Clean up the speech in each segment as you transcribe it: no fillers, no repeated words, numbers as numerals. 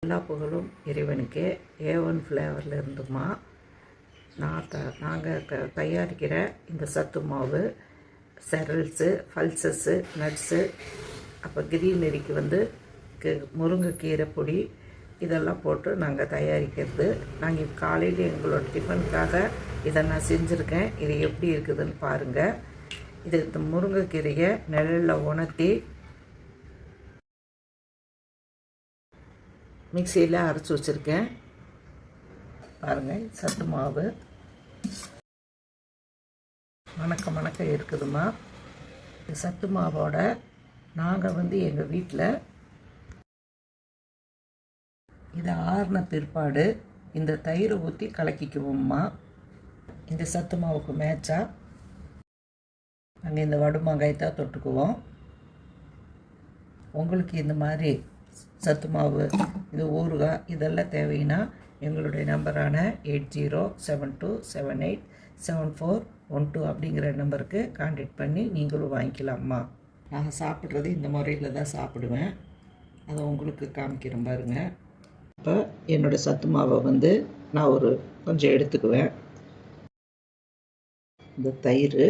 எல்லா புகழும் இறைவனுக்கே. A1 ஃப்ளேவரில் இருந்துமா நாங்கள் தயாரிக்கிற இந்த சத்து மாவு செரல்ஸு, பல்சஸ்ஸு, நட்ஸு, அப்போ கிரீனரிக்கு முருங்கைக்கீரை பொடி இதெல்லாம் போட்டு நாங்கள் தயாரிக்கிறது. நாங்கள் காலையில் எங்களோட டிஃபனுக்காக இதை நான் செஞ்சுருக்கேன். இது எப்படி இருக்குதுன்னு பாருங்கள். இந்த முருங்கைக்கீரையை நிழலில் உணர்த்தி மிக்சியில் அரைச்சி வச்சுருக்கேன். பாருங்கள், சத்து மாவு மணக்க இருக்குதுமா. இந்த சத்து மாவோட நாங்கள் எங்கள் வீட்டில் இதை ஆறின பிற்பாடு இந்த தயிரை ஊற்றி கலக்கிக்குவோம்மா. இந்த சத்து மாவுக்கு மேட்சாக நாங்கள் இந்த வடுமாங்காயத்தான் தொட்டுக்குவோம். உங்களுக்கு இந்த மாதிரி சத்து மாவு, இது ஊறுகாய் இதெல்லாம் தேவைன்னா எங்களுடைய நம்பரான 8072787412 அப்படிங்கிற நம்பருக்கு கான்டாக்ட் பண்ணி நீங்களும் வாங்கிக்கலாம்மா. நான் சாப்பிட்றது இந்த முறையில் தான் சாப்பிடுவேன். அதை உங்களுக்கு காமிக்கிறேன் பாருங்கள். இப்போ என்னோடய சத்து மாவை நான் கொஞ்சம் எடுத்துக்குவேன். இந்த தயிர்,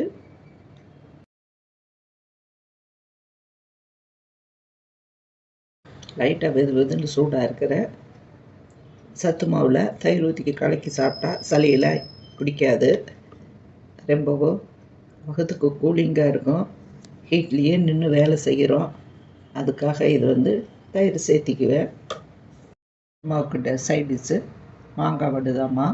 லைட்டாக வெதுன்னு சூடாக இருக்கிற சத்து மாவில் தயிர் ஊற்றிக்கு கலக்கி சாப்பிட்டா சளியில் பிடிக்காது. ரொம்பவும் முகத்துக்கு கூலிங்காக இருக்கும். ஹீட்லேயே நின்று வேலை செய்கிறோம். அதுக்காக இது தயிர் சேர்த்திக்குவேன். மாவுக்கிட்ட சைட் டிஷ்ஷு மாங்காய் வடுதாம்மா.